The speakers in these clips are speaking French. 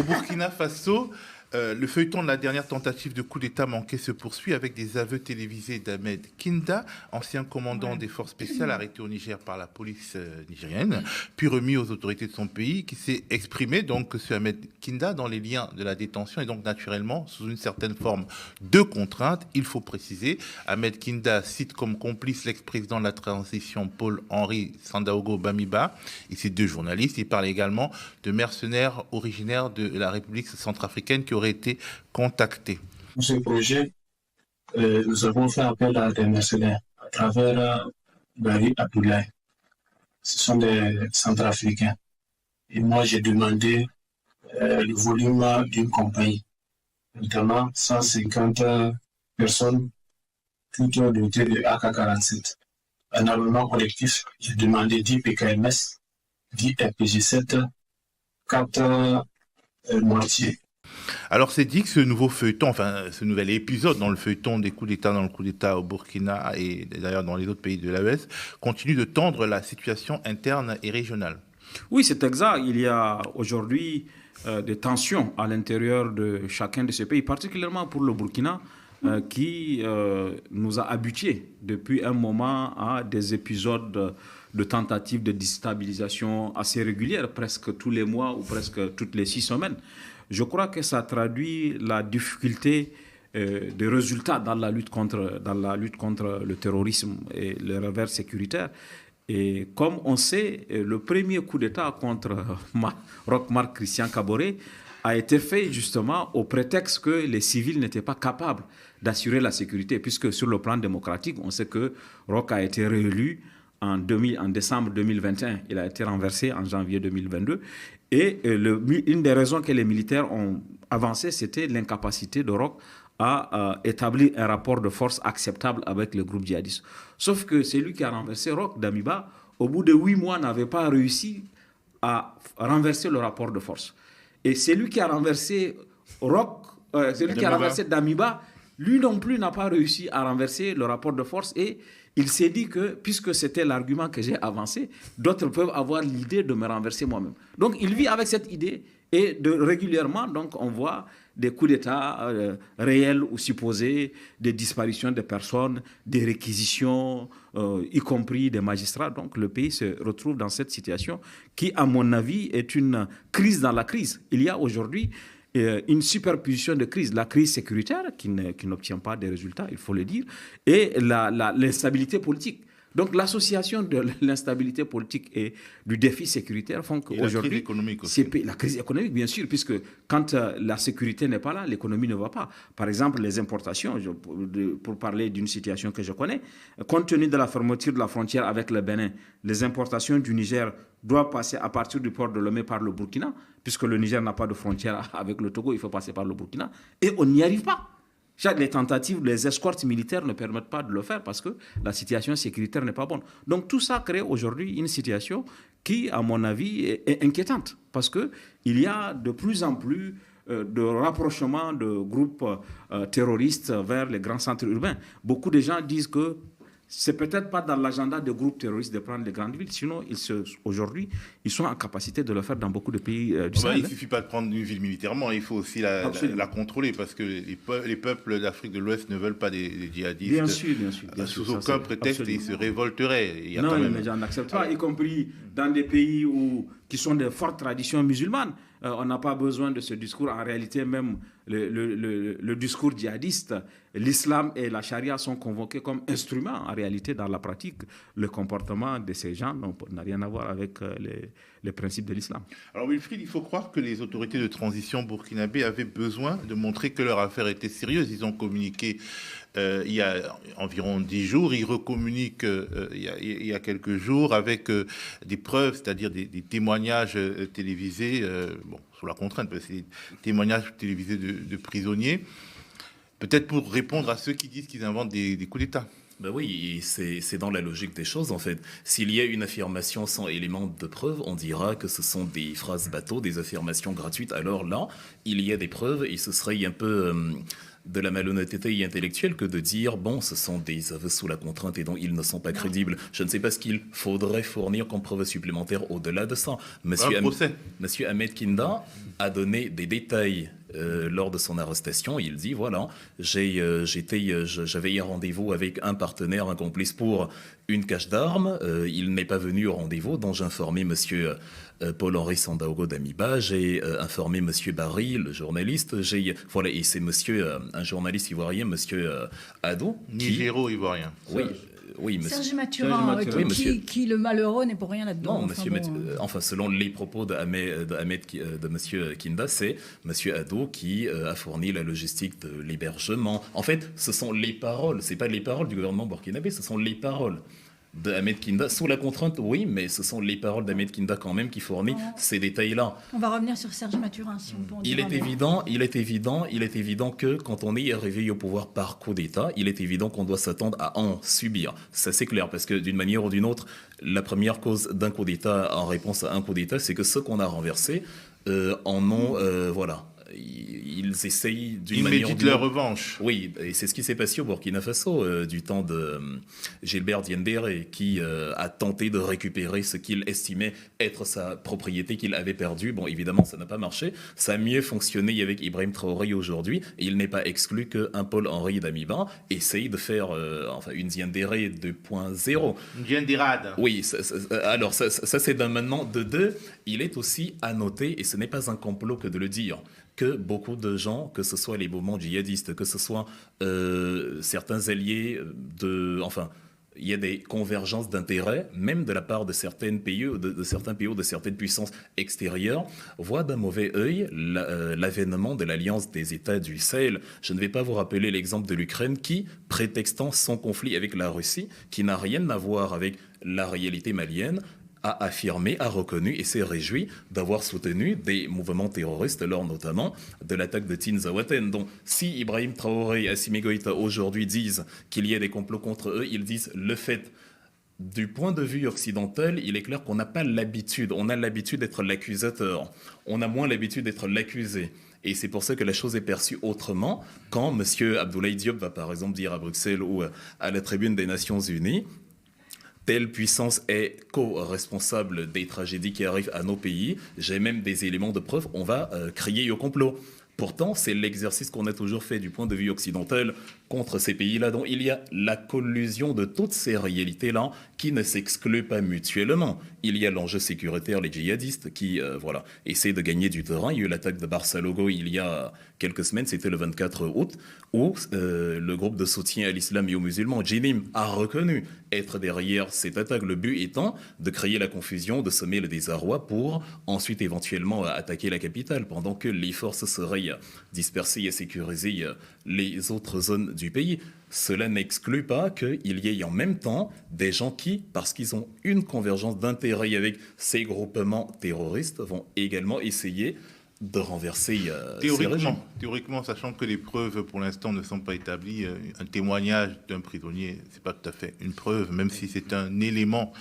Au Burkina Faso, le feuilleton de la dernière tentative de coup d'État manqué se poursuit avec des aveux télévisés d'Ahmed Kinda, ancien commandant des forces spéciales arrêté au Niger par la police nigérienne, puis remis aux autorités de son pays, qui s'est exprimé donc que ce Ahmed Kinda, dans les liens de la détention, et donc naturellement sous une certaine forme de contrainte. Il faut préciser, Ahmed Kinda cite comme complice l'ex-président de la transition Paul-Henri Sandaogo Bamiba et ses deux journalistes. Il parle également de mercenaires originaires de la République centrafricaine qui auraient été contactés. Pour ce projet, nous avons fait appel à des mercenaires à travers Gary Abdoulaye. Ce sont des Centrafricains. Et moi, j'ai demandé le volume d'une compagnie, notamment 150 personnes, toutes dotées de AK-47. Un armement collectif, j'ai demandé 10 PKMS, 10 RPG-7, 4 mortiers. Alors c'est dit que ce nouveau feuilleton, enfin ce nouvel épisode dans le feuilleton des coups d'État dans le coup d'État au Burkina et d'ailleurs dans les autres pays de l'AES continue de tendre la situation interne et régionale. Oui, c'est exact. Il y a aujourd'hui des tensions à l'intérieur de chacun de ces pays, particulièrement pour le Burkina, qui nous a habitués depuis un moment à des épisodes de tentatives de déstabilisation assez régulières, presque tous les mois ou presque toutes les 6 semaines. Je crois que ça traduit la difficulté des résultats dans la lutte contre le terrorisme et le revers sécuritaire. Et comme on sait, le premier coup d'État contre Roch Marc Christian Kaboré a été fait justement au prétexte que les civils n'étaient pas capables d'assurer la sécurité, puisque sur le plan démocratique, on sait que Roch a été réélu en décembre 2021. Il a été renversé en janvier 2022. Et une des raisons que les militaires ont avancées, c'était l'incapacité de Roch à établir un rapport de force acceptable avec le groupe djihadiste. Sauf que c'est lui qui a renversé Roch Damiba, au bout de 8 mois, n'avait pas réussi à renverser le rapport de force. Et c'est lui qui a renversé Damiba, lui non plus n'a pas réussi à renverser le rapport de force et il s'est dit que, puisque c'était l'argument que j'ai avancé, d'autres peuvent avoir l'idée de me renverser moi-même. Donc il vit avec cette idée et régulièrement, donc, on voit des coups d'État réels ou supposés, des disparitions de personnes, des réquisitions, y compris des magistrats. Donc le pays se retrouve dans cette situation qui, à mon avis, est une crise dans la crise. Il y a aujourd'hui une superposition de crises. La crise sécuritaire qui n'obtient pas des résultats, il faut le dire, et l'instabilité politique. Donc l'association de l'instabilité politique et du défi sécuritaire font qu'aujourd'hui... La crise économique aussi. La crise économique, bien sûr, puisque quand la sécurité n'est pas là, l'économie ne va pas. Par exemple, les importations, pour parler d'une situation que je connais, compte tenu de la fermeture de la frontière avec le Bénin, les importations du Niger doivent passer à partir du port de Lomé par le Burkina, puisque le Niger n'a pas de frontière avec le Togo, il faut passer par le Burkina, et on n'y arrive pas. Les tentatives, les escortes militaires ne permettent pas de le faire parce que la situation sécuritaire n'est pas bonne. Donc tout ça crée aujourd'hui une situation qui, à mon avis, est inquiétante parce qu'il y a de plus en plus de rapprochement de groupes terroristes vers les grands centres urbains. Beaucoup de gens disent que c'est peut-être pas dans l'agenda des groupes terroristes de prendre les grandes villes. Sinon, aujourd'hui, ils sont en capacité de le faire dans beaucoup de pays du Sahel. Il ne suffit pas de prendre une ville militairement, il faut aussi la contrôler parce que les peuples d'Afrique de l'Ouest ne veulent pas des djihadistes. Bien sûr. Sous aucun prétexte, ils se révolteraient. Les gens n'acceptent pas, y compris dans des pays qui sont de fortes traditions musulmanes. On n'a pas besoin de ce discours. En réalité, même le discours djihadiste, l'islam et la charia sont convoqués comme instruments. En réalité, dans la pratique, le comportement de ces gens n'a rien à voir avec les principes de l'islam. Alors Wilfried, il faut croire que les autorités de transition burkinabées avaient besoin de montrer que leur affaire était sérieuse. Ils ont communiqué il y a environ 10 jours, ils recommuniquent il y a quelques jours avec des preuves, c'est-à-dire des témoignages télévisés, sous la contrainte, parce que c'est des témoignages télévisés de prisonniers, peut-être pour répondre à ceux qui disent qu'ils inventent des coups d'État. Ben oui, et c'est dans la logique des choses en fait. S'il y a une affirmation sans élément de preuve, on dira que ce sont des phrases bateaux, des affirmations gratuites. Alors là, il y a des preuves et ce serait un peu de la malhonnêteté intellectuelle que de dire bon, ce sont des aveux sous la contrainte et donc ils ne sont pas crédibles. Je ne sais pas ce qu'il faudrait fournir comme preuve supplémentaire au-delà de ça. Monsieur Ahmed Kinda a donné des détails lors de son arrestation. Il dit voilà, j'avais un rendez-vous avec un partenaire, un complice pour une cache d'armes. Il n'est pas venu au rendez-vous, dont j'ai informé monsieur Paul-Henri Sandaogo d'Amiba, j'ai informé monsieur Barry, le journaliste, voilà, et c'est monsieur, un journaliste ivoirien, monsieur Ado. Nigéro-ivoirien. Oui. Oui, Serge Mathurin, qui le malheureux n'est pour rien là-dedans. Non, enfin, selon les propos de monsieur Kinda, c'est monsieur Ado qui a fourni la logistique de l'hébergement. En fait, ce sont les paroles, c'est pas les paroles du gouvernement burkinabé, ce sont les paroles d'Ahmed Kinda, sous la contrainte, oui, mais ce sont les paroles d'Ahmed Kinda quand même qui fournissent ces détails-là. On va revenir sur Serge Mathurin, si on peut en dire il est évident que quand on est arrivé au pouvoir par coup d'État, il est évident qu'on doit s'attendre à en subir. Ça, c'est clair, parce que d'une manière ou d'une autre, la première cause d'un coup d'État en réponse à un coup d'État, c'est que ceux qu'on a renversés en ont, voilà. Ils essayent d'une manière. Ils méditent leur revanche. Oui, et c'est ce qui s'est passé au Burkina Faso du temps de Gilbert Diendéré, qui a tenté de récupérer ce qu'il estimait être sa propriété qu'il avait perdue. Bon, évidemment, ça n'a pas marché. Ça a mieux fonctionné avec Ibrahim Traoré aujourd'hui. Et il n'est pas exclu qu'un Paul-Henri Damiba essaye de faire une Diendéré 2.0. Une Diendérade. Oui, alors ça c'est d'un maintenant. De deux, il est aussi à noter, et ce n'est pas un complot que de le dire, que beaucoup de gens, que ce soit les mouvements djihadistes, que ce soit certains alliés il y a des convergences d'intérêts, même de la part de certains pays ou de certaines puissances extérieures, voient d'un mauvais œil l'avènement de l'alliance des États du Sahel. Je ne vais pas vous rappeler l'exemple de l'Ukraine qui, prétextant son conflit avec la Russie, qui n'a rien à voir avec la réalité malienne, a affirmé, a reconnu et s'est réjoui d'avoir soutenu des mouvements terroristes lors notamment de l'attaque de Tinzaouaten. Donc si Ibrahim Traoré et Assimi Goïta aujourd'hui disent qu'il y a des complots contre eux, ils disent le fait. Du point de vue occidental, il est clair qu'on n'a pas l'habitude. On a l'habitude d'être l'accusateur. On a moins l'habitude d'être l'accusé. Et c'est pour ça que la chose est perçue autrement quand M. Abdoulaye Diop va par exemple dire à Bruxelles ou à la tribune des Nations Unies telle puissance est co-responsable des tragédies qui arrivent à nos pays. J'ai même des éléments de preuve. On va crier au complot. Pourtant, c'est l'exercice qu'on a toujours fait du point de vue occidental contre ces pays-là. Donc, il y a la collusion de toutes ces réalités-là qui ne s'excluent pas mutuellement. Il y a l'enjeu sécuritaire, les djihadistes qui essaient de gagner du terrain. Il y a eu l'attaque de Barça-Logo il y a quelques semaines, c'était le 24 août, où le groupe de soutien à l'islam et aux musulmans, Jinim, a reconnu être derrière cette attaque. Le but étant de créer la confusion, de semer le désarroi pour ensuite éventuellement attaquer la capitale, pendant que les forces seraient dispersées et sécuriser les autres zones du pays. Cela n'exclut pas qu'il y ait en même temps des gens qui, parce qu'ils ont une convergence d'intérêts avec ces groupements terroristes, vont également essayer de renverser ces régimes. Théoriquement, sachant que les preuves pour l'instant ne sont pas établies, un témoignage d'un prisonnier, c'est pas tout à fait une preuve, même si c'est un élément.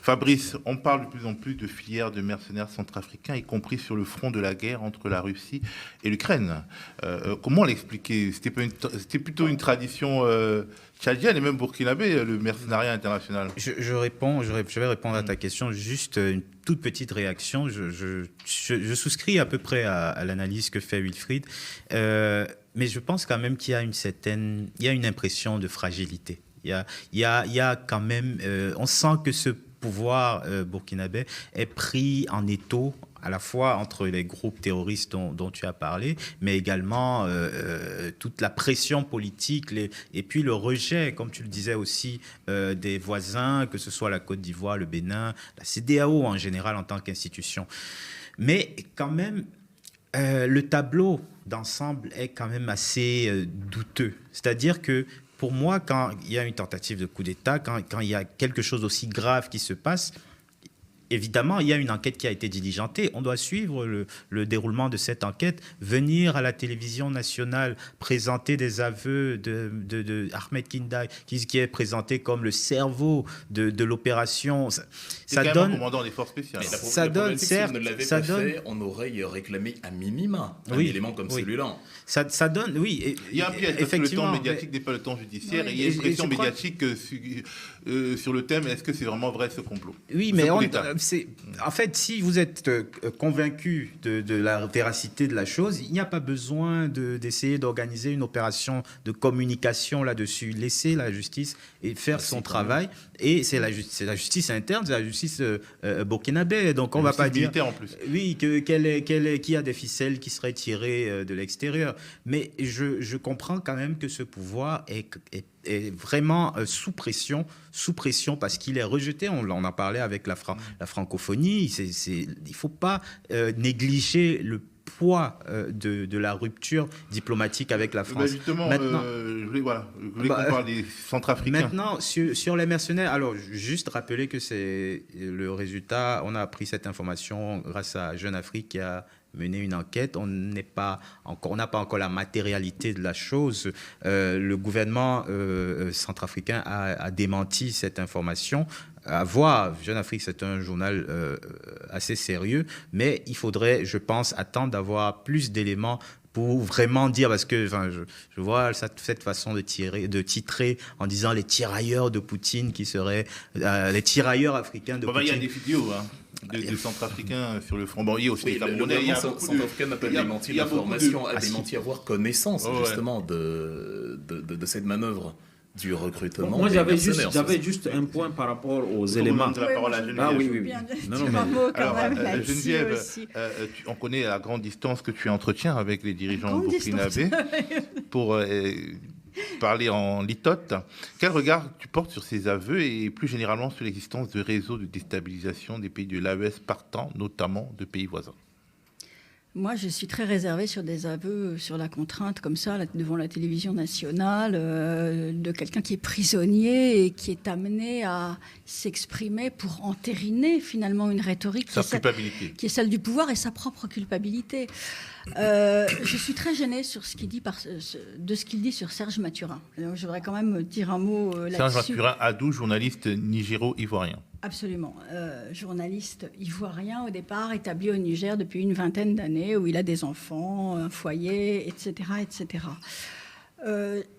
Fabrice, on parle de plus en plus de filières de mercenaires centrafricains, y compris sur le front de la guerre entre la Russie et l'Ukraine. Comment l'expliquer ? C'était plutôt une tradition tchadienne et même burkinabé, le mercenariat international. Je vais répondre à ta question. Juste une toute petite réaction. Je souscris à peu près à l'analyse que fait Wilfried, mais je pense quand même qu'il y a une impression de fragilité. Il y a quand même, on sent que ce pouvoir burkinabé est pris en étau à la fois entre les groupes terroristes dont tu as parlé, mais également toute la pression politique et puis le rejet, comme tu le disais aussi, des voisins, que ce soit la Côte d'Ivoire, le Bénin, la CEDEAO en général en tant qu'institution. Mais quand même, le tableau d'ensemble est quand même assez douteux. C'est-à-dire que pour moi, quand il y a une tentative de coup d'État, quand il y a quelque chose d'aussi grave qui se passe, évidemment, il y a une enquête qui a été diligentée. On doit suivre le déroulement de cette enquête, venir à la télévision nationale, présenter des aveux de Ahmed Kinda, qui est présenté comme le cerveau de l'opération. Ça donne. Commandant des forces spéciales. Ça donne, certes. Si on ne l'avait pas fait, on aurait réclamé à minima un élément comme celui-là. Ça donne, oui. Il y a un piège, parce que le temps médiatique n'est pas le temps judiciaire, et il y a une pression médiatique sur le thème, est-ce que c'est vraiment vrai ce complot? Oui, mais en fait, si vous êtes convaincu de la véracité de la chose, il n'y a pas besoin d'essayer d'organiser une opération de communication là-dessus. Laissez la justice faire son travail, et c'est la justice interne, c'est la justice burkinabé, donc on ne va pas dire... en plus. Oui, qui a des ficelles qui seraient tirées de l'extérieur. Mais je comprends quand même que ce pouvoir est vraiment sous pression parce qu'il est rejeté. On en a parlé avec la francophonie. Il ne faut pas négliger le poids de la rupture diplomatique avec la France. Justement, maintenant, je voulais qu'on parle des Centrafricains. Maintenant, sur les mercenaires, alors juste rappeler que c'est le résultat, on a appris cette information grâce à Jeune Afrique qui a mené une enquête. On n'a pas encore la matérialité de la chose. Le gouvernement centrafricain a démenti cette information. À voir, Jeune Afrique, c'est un journal assez sérieux, mais il faudrait, je pense, attendre d'avoir plus d'éléments pour vraiment dire, parce que je vois cette façon de titrer en disant les tirailleurs de Poutine qui seraient les tirailleurs africains de Poutine. Il y a des vidéos de Centrafricains sur le front. Bon, il y a aussi le Centrafricain n'a pas démenti l'information, a démenti avoir connaissance justement de cette manœuvre du recrutement. Moi, j'avais juste un point par rapport aux éléments. La parole à Geneviève. Ah oui. Alors, Geneviève, on connaît la grande distance que tu entretiens avec les dirigeants burkinabés pour parler en litote. Quel regard tu portes sur ces aveux et plus généralement sur l'existence de réseaux de déstabilisation des pays de l'AES partant, notamment de pays voisins? Moi, je suis très réservée sur des aveux sur la contrainte, comme ça, devant la télévision nationale, de quelqu'un qui est prisonnier et qui est amené à s'exprimer pour entériner, finalement, une rhétorique qui est celle du pouvoir et sa propre culpabilité. Je suis très gênée sur de ce qu'il dit sur Serge Mathurin. Alors, je voudrais quand même dire un mot là-dessus. Serge Mathurin, Adou, journaliste nigéro-ivoirien. Absolument. Journaliste ivoirien au départ, établi au Niger depuis une vingtaine d'années, où il a des enfants, un foyer, etc. etc.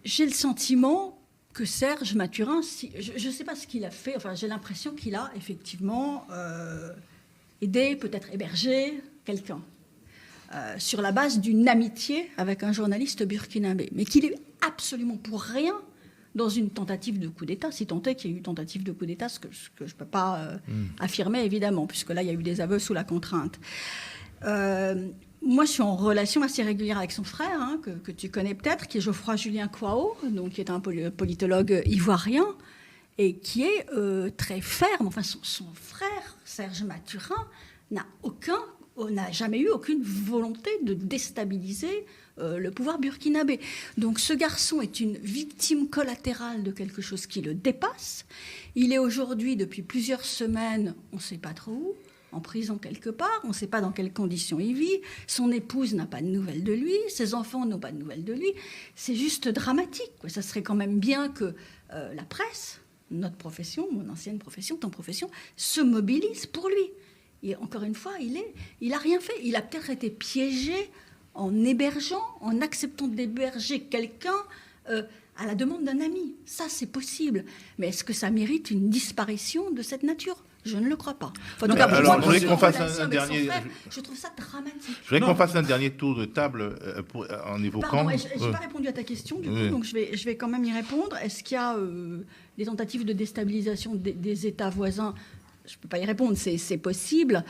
J'ai le sentiment que Serge Mathurin, je ne sais pas ce qu'il a fait, enfin j'ai l'impression qu'il a effectivement aidé, peut-être hébergé quelqu'un, sur la base d'une amitié avec un journaliste burkinabé, mais qu'il est absolument pour rien dans une tentative de coup d'État, si tant est qu'il y ait eu tentative de coup d'État, ce que je ne peux pas affirmer, évidemment, puisque là, il y a eu des aveux sous la contrainte. Moi, je suis en relation assez régulière avec son frère, que tu connais peut-être, qui est Geoffroy-Julien Kouao, donc, qui est un politologue ivoirien, et qui est très ferme. Enfin, son frère, Serge Mathurin, n'a jamais eu aucune volonté de déstabiliser le pouvoir burkinabé. Donc ce garçon est une victime collatérale de quelque chose qui le dépasse. Il est aujourd'hui, depuis plusieurs semaines, on ne sait pas trop où, en prison quelque part, on ne sait pas dans quelles conditions il vit, son épouse n'a pas de nouvelles de lui, ses enfants n'ont pas de nouvelles de lui. C'est juste dramatique, quoi. Ça serait quand même bien que la presse, notre profession, mon ancienne profession, ton profession, se mobilise pour lui. Et encore une fois, il n'a rien fait. Il a peut-être été piégé en hébergeant, en acceptant d'héberger quelqu'un à la demande d'un ami. Ça, c'est possible. Mais est-ce que ça mérite une disparition de cette nature ? Je ne le crois pas. Enfin, donc, alors, je voudrais qu'on fasse un dernier... Je trouve ça dramatique. Je voudrais qu'on fasse un dernier tour de table en évoquant... Pardon, je n'ai pas répondu à ta question, du coup, donc je vais quand même y répondre. Est-ce qu'il y a des tentatives de déstabilisation des États voisins ? Je ne peux pas y répondre, c'est possible.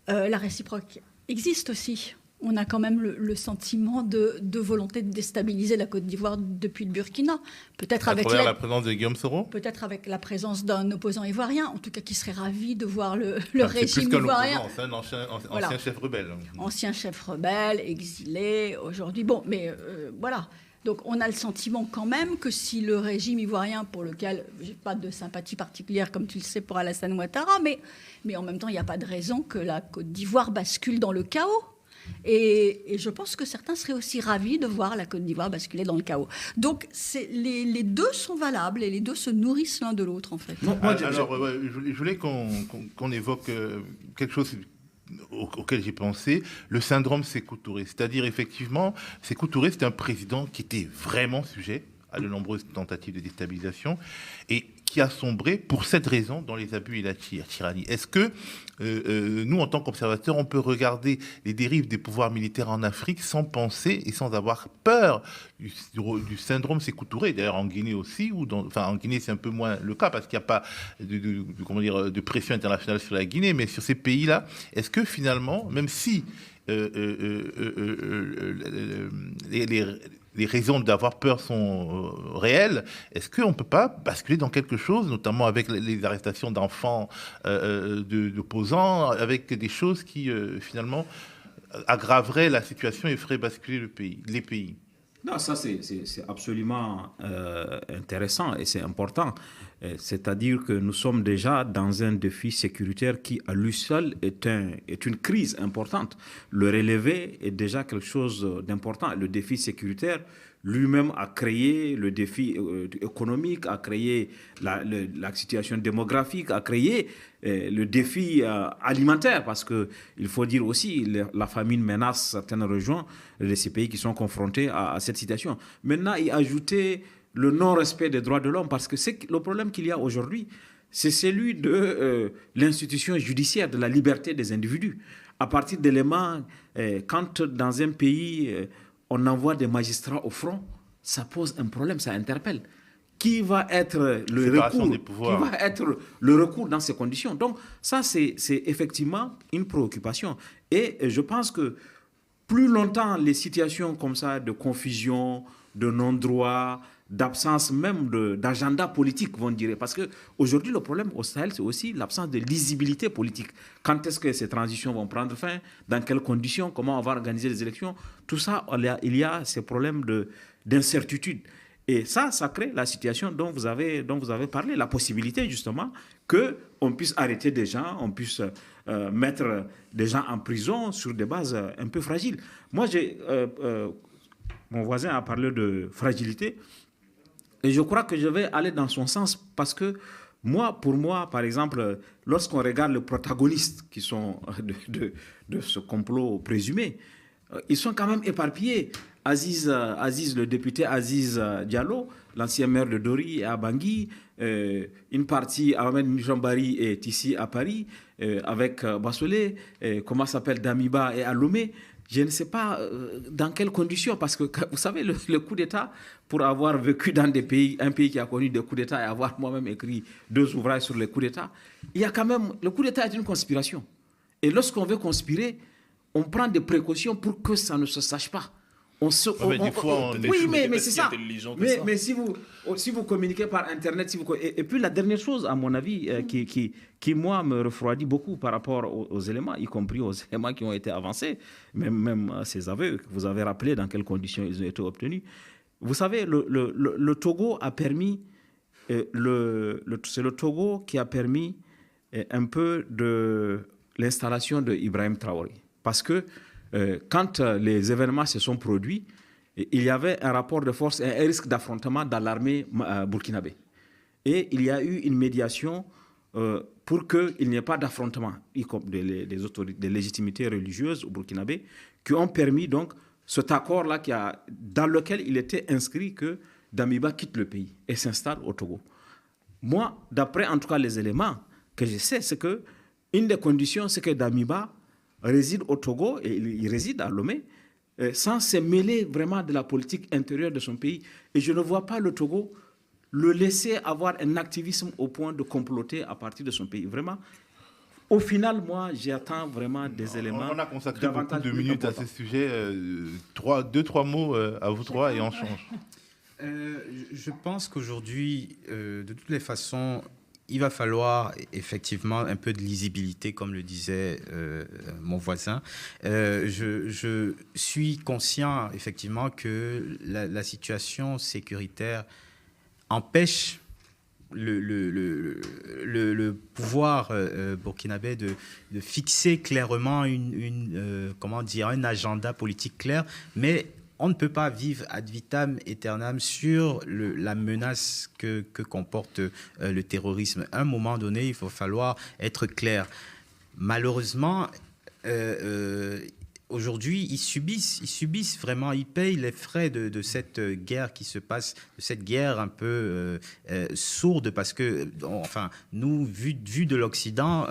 La réciproque existe aussi. On a quand même le sentiment de volonté de déstabiliser la Côte d'Ivoire depuis le Burkina. Peut-être avec la présence de Guillaume Soro ? Peut-être avec la présence d'un opposant ivoirien, en tout cas qui serait ravi de voir le régime ivoirien. C'est un ancien chef rebelle. Ancien chef rebelle, exilé aujourd'hui. Bon, mais voilà. Donc on a le sentiment quand même que si le régime ivoirien, pour lequel je n'ai pas de sympathie particulière, comme tu le sais, pour Alassane Ouattara, mais en même temps, il n'y a pas de raison que la Côte d'Ivoire bascule dans le chaos. Et je pense que certains seraient aussi ravis de voir la Côte d'Ivoire basculer dans le chaos. Donc les deux sont valables et les deux se nourrissent l'un de l'autre, en fait. Je voulais qu'on évoque quelque chose auquel j'ai pensé, le syndrome Sékou Touré. C'est-à-dire, effectivement, Sékou Touré, c'est un président qui était vraiment sujet à de nombreuses tentatives de déstabilisation et qui a sombré pour cette raison dans les abus et la tyrannie. Est-ce que nous, en tant qu'observateurs, on peut regarder les dérives des pouvoirs militaires en Afrique sans penser et sans avoir peur du syndrome Sékou Touré? D'ailleurs, en Guinée aussi, en Guinée, c'est un peu moins le cas parce qu'il n'y a pas de pression internationale sur la Guinée, mais sur ces pays-là, est-ce que finalement, même si les raisons d'avoir peur sont réelles, est-ce qu'on ne peut pas basculer dans quelque chose, notamment avec les arrestations d'enfants d'opposants, avec des choses qui, finalement, aggraveraient la situation et feraient basculer les pays? Non, ça c'est absolument intéressant et c'est important. C'est-à-dire que nous sommes déjà dans un défi sécuritaire qui, à lui seul, est une crise importante. Le relever est déjà quelque chose d'important. Le défi sécuritaire lui-même a créé le défi économique, a créé la situation démographique, a créé le défi alimentaire, parce qu'il faut dire aussi la famine menace certaines régions de ces pays qui sont confrontés à cette situation. Maintenant, y ajouter le non-respect des droits de l'homme, parce que le problème qu'il y a aujourd'hui, c'est celui de l'institution judiciaire, de la liberté des individus. À partir d'éléments, quand dans un pays, on envoie des magistrats au front, ça pose un problème, ça interpelle. Qui va être le recours dans ces conditions? Donc ça, c'est effectivement une préoccupation. Et je pense que plus longtemps les situations comme ça de confusion, de non-droit, d'absence même d'agenda politique, vont dire. Parce qu'aujourd'hui, le problème au Sahel, c'est aussi l'absence de lisibilité politique. Quand est-ce que ces transitions vont prendre fin? Dans quelles conditions? Comment on va organiser les élections? Tout ça, il y a ces problèmes d'incertitude. Et ça crée la situation dont vous avez parlé, la possibilité justement qu'on puisse arrêter des gens, on puisse mettre des gens en prison sur des bases un peu fragiles. Moi, mon voisin a parlé de fragilité et je crois que je vais aller dans son sens parce que pour moi, par exemple, lorsqu'on regarde les protagonistes qui sont de ce complot présumé, ils sont quand même éparpillés. Le député Aziz Diallo, l'ancien maire de Dori et à Bangui, une partie, Ahmed Njambari est ici à Paris, avec Bassolé, comment s'appelle, Damiba et Alomé. Je ne sais pas dans quelles conditions, parce que vous savez, le coup d'État, pour avoir vécu dans un pays qui a connu des coups d'État et avoir moi-même écrit 2 ouvrages sur les coups d'État, il y a quand même, le coup d'État est une conspiration. Et lorsqu'on veut conspirer, on prend des précautions pour que ça ne se sache pas. Oui, mais c'est ça. Mais si vous communiquez par Internet, et puis la dernière chose, à mon avis, qui moi, me refroidit beaucoup par rapport aux éléments, y compris aux éléments qui ont été avancés, même ces aveux que vous avez rappelés, dans quelles conditions ils ont été obtenus. Vous savez, le Togo a permis, c'est le Togo qui a permis un peu de l'installation de Ibrahim Traoré. Parce que quand les événements se sont produits, il y avait un rapport de force et un risque d'affrontement dans l'armée burkinabé. Et il y a eu une médiation pour qu'il n'y ait pas d'affrontement, y compris des légitimités religieuses au burkinabé, qui ont permis donc cet accord-là dans lequel il était inscrit que Damiba quitte le pays et s'installe au Togo. Moi, d'après en tout cas les éléments que je sais, c'est qu'une des conditions, c'est que Damiba réside au Togo, et il réside à Lomé, sans se mêler vraiment de la politique intérieure de son pays. Et je ne vois pas le Togo le laisser avoir un activisme au point de comploter à partir de son pays. Vraiment, au final, moi, j'attends vraiment des éléments. On a consacré beaucoup de minutes à ce sujet. 2-3 mots à vous trois et on change. Je pense qu'aujourd'hui, de toutes les façons, il va falloir effectivement un peu de lisibilité, comme le disait mon voisin. Je suis conscient effectivement que la situation sécuritaire empêche le pouvoir burkinabé de fixer clairement comment dire, un agenda politique clair, mais on ne peut pas vivre ad vitam aeternam sur la menace que comporte le terrorisme. À un moment donné, il va falloir être clair. Malheureusement, aujourd'hui, ils subissent vraiment, ils payent les frais de cette guerre qui se passe, de cette guerre un peu sourde, parce que, enfin, nous, vu de l'Occident,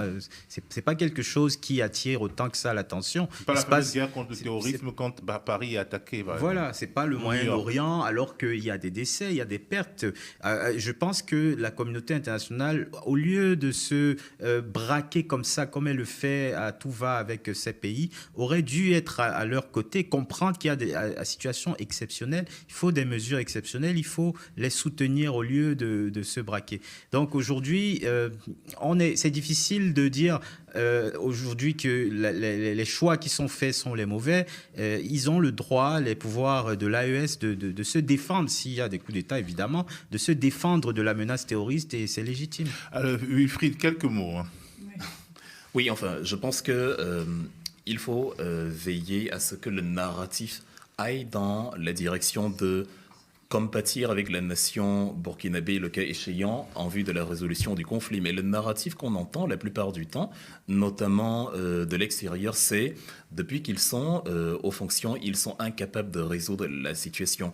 c'est pas quelque chose qui attire autant que ça l'attention. C'est pas la fameuse guerre contre le terrorisme quand Paris est attaqué. Voilà, c'est pas le Moyen-Orient, alors qu'il y a des décès, il y a des pertes. Je pense que la communauté internationale, au lieu de se braquer comme ça, comme elle le fait à tout va avec ces pays, aurait dû être à leur côté, comprendre qu'il y a des situations exceptionnelles, il faut des mesures exceptionnelles, il faut les soutenir au lieu de se braquer. Donc aujourd'hui, c'est difficile de dire aujourd'hui que les choix qui sont faits sont les mauvais. Ils ont le droit, les pouvoirs de l'AES, de se défendre, s'il y a des coups d'État évidemment, de se défendre de la menace terroriste, et c'est légitime. Alors, Wilfried, quelques mots. Hein. Oui, enfin, je pense que il faut veiller à ce que le narratif aille dans la direction de compatir avec la nation burkinabé, le cas échéant, en vue de la résolution du conflit. Mais le narratif qu'on entend la plupart du temps, notamment de l'extérieur, c'est depuis qu'ils sont aux fonctions, ils sont incapables de résoudre la situation.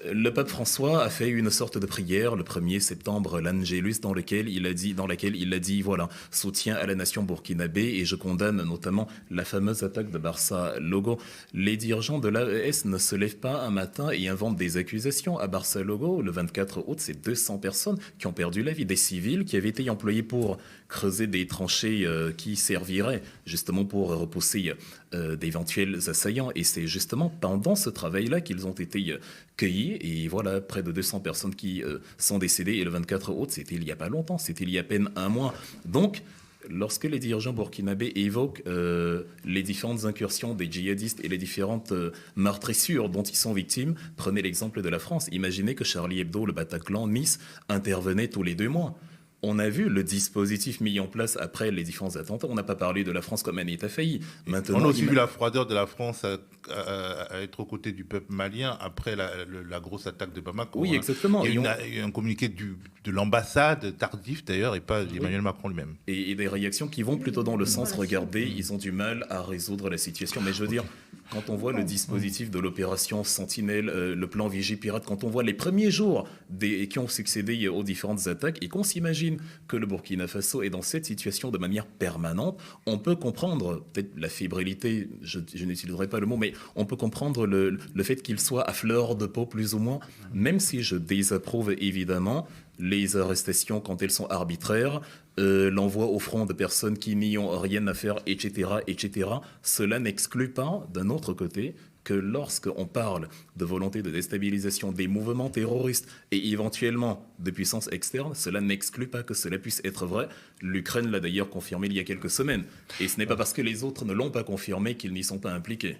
Le pape François a fait une sorte de prière le 1er septembre, l'Angelus, dans laquelle il a dit, voilà, soutien à la nation burkinabé, et je condamne notamment la fameuse attaque de Barça Logo. Les dirigeants de l'AES ne se lèvent pas un matin et inventent des accusations. À Barça Logo, le 24 août, c'est 200 personnes qui ont perdu la vie, des civils qui avaient été employés pour creuser des tranchées qui serviraient justement pour repousser d'éventuels assaillants. Et c'est justement pendant ce travail-là qu'ils ont été cueillis. Et voilà, près de 200 personnes qui sont décédées. Et le 24 août, c'était il n'y a pas longtemps, c'était il y a à peine un mois. Donc, lorsque les dirigeants burkinabés évoquent les différentes incursions des djihadistes et les différentes meurtrissures dont ils sont victimes, prenez l'exemple de la France. Imaginez que Charlie Hebdo, le Bataclan, Nice intervenait tous les 2 mois. On a vu le dispositif mis en place après les différents attentats. On n'a pas parlé de la France comme un État failli. Maintenant, on a aussi vu la froideur de la France à être aux côtés du peuple malien après la grosse attaque de Bamako. Oui, exactement. Il y a eu un communiqué de l'ambassade, tardif d'ailleurs, et pas d'Emmanuel Macron lui-même. Et des réactions qui vont plutôt dans le sens, regardez, ils ont du mal à résoudre la situation. Mais je veux dire, quand on voit le dispositif de l'opération Sentinelle, le plan Vigipirate, quand on voit les premiers jours qui ont succédé aux différentes attaques, et qu'on s'imagine que le Burkina Faso est dans cette situation de manière permanente, on peut comprendre peut-être la fébrilité, je n'utiliserai pas le mot, mais on peut comprendre le fait qu'il soit à fleur de peau plus ou moins, même si je désapprouve évidemment les arrestations quand elles sont arbitraires, l'envoi au front de personnes qui n'y ont rien à faire, etc., etc. Cela n'exclut pas, d'un autre côté, que lorsqu'on parle de volonté de déstabilisation des mouvements terroristes et éventuellement de puissances externes, cela n'exclut pas que cela puisse être vrai. L'Ukraine l'a d'ailleurs confirmé il y a quelques semaines. Et ce n'est pas parce que les autres ne l'ont pas confirmé qu'ils n'y sont pas impliqués.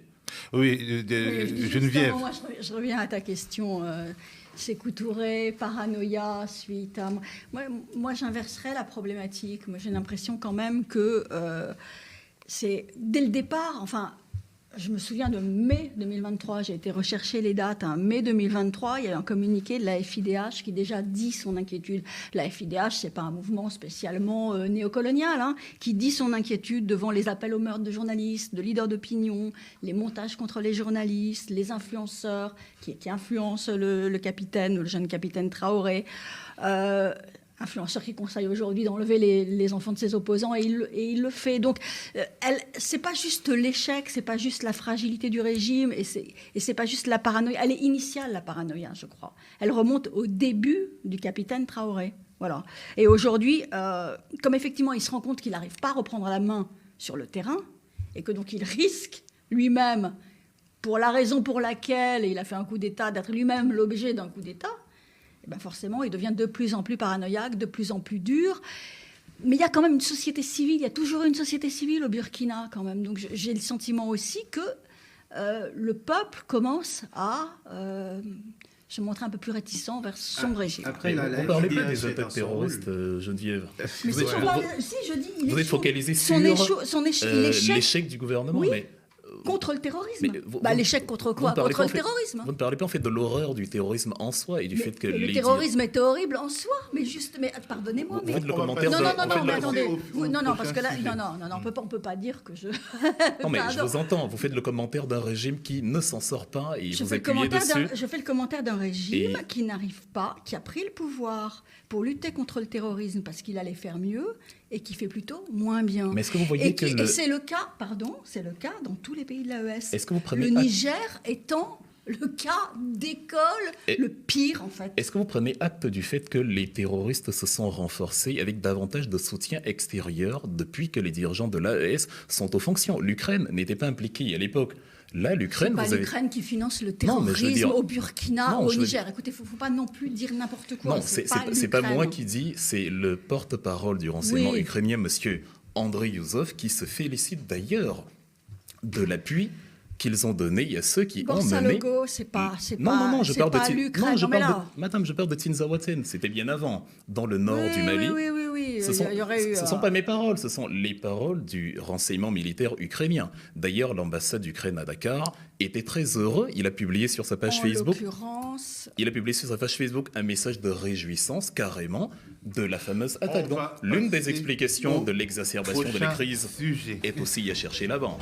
Oui, Geneviève. Moi, je reviens à ta question. Sékou Touré, paranoïa, suite à... Moi, j'inverserais la problématique. Moi, j'ai l'impression quand même que c'est dès le départ... Enfin, je me souviens de mai 2023, j'ai été rechercher les dates. Mai 2023, il y a eu un communiqué de la FIDH qui déjà dit son inquiétude. La FIDH, ce n'est pas un mouvement spécialement néocolonial, qui dit son inquiétude devant les appels au meurtre de journalistes, de leaders d'opinion, les montages contre les journalistes, les influenceurs qui influencent le capitaine, le jeune capitaine Traoré. Influenceur qui conseille aujourd'hui d'enlever les enfants de ses opposants, et il le fait. Donc, c'est pas juste l'échec, c'est pas juste la fragilité du régime, et c'est pas juste la paranoïa. Elle est initiale, la paranoïa, je crois. Elle remonte au début du capitaine Traoré. Voilà. Et aujourd'hui, comme effectivement, il se rend compte qu'il n'arrive pas à reprendre la main sur le terrain, et que donc il risque lui-même, pour la raison pour laquelle il a fait un coup d'État, d'être lui-même l'objet d'un coup d'État, ben forcément, il devient de plus en plus paranoïaque, de plus en plus dur. Mais il y a quand même une société civile, il y a toujours une société civile au Burkina quand même. Donc j'ai le sentiment aussi que le peuple commence à se montrer un peu plus réticent vers son régime. Après, Vous ne parlez pas des attaques terroristes, Geneviève. Mais Vous si, êtes, si, je dis, il vous êtes échoue. focalisé sur l'échec du gouvernement, Oui. mais Contre le terrorisme. Mais L'échec contre quoi? Contre le terrorisme. Vous ne parlez pas en fait de l'horreur du terrorisme en soi et du fait que le terrorisme était horrible en soi, mais pardonnez-moi. Vous faites le commentaire. Non, mais attendez. Non, parce que là, on peut pas dire que je. Non, mais je vous entends. Vous faites le commentaire d'un régime qui ne s'en sort pas et vous appuyez dessus. Je fais le commentaire d'un régime qui n'arrive pas, qui a pris le pouvoir pour lutter contre le terrorisme parce qu'il allait faire mieux et qui fait plutôt moins bien. Mais est-ce que vous voyez et c'est le cas, c'est le cas dans tous les pays de l'AES. Est-ce que vous prenez le Niger étant le cas d'école le pire, en fait. Est-ce que vous prenez acte du fait que les terroristes se sont renforcés avec davantage de soutien extérieur depuis que les dirigeants de l'AES sont aux fonctions? L'Ukraine n'était pas impliquée à l'époque. Là, l'Ukraine, c'est pas l'Ukraine qui finance le terrorisme au Burkina, au Niger. Écoutez, il ne faut pas non plus dire n'importe quoi. Non, c'est pas moi qui dis, c'est le porte-parole du renseignement ukrainien, monsieur Andrei Youzov, qui se félicite d'ailleurs de l'appui qu'ils ont donné à ceux qui ont mené... Non, je parle de l'Ukraine. Madame, je parle de Tinzaouaten, c'était bien avant, dans le nord du Mali. Oui. Ce ne sont pas mes paroles, ce sont les paroles du renseignement militaire ukrainien. D'ailleurs, l'ambassade d'Ukraine à Dakar était très heureux. Il a publié sur sa page Facebook. Il a publié sur sa page Facebook un message de réjouissance, carrément, de la fameuse attaque. Donc, l'une des explications de l'exacerbation de la crise est aussi à chercher là-bas.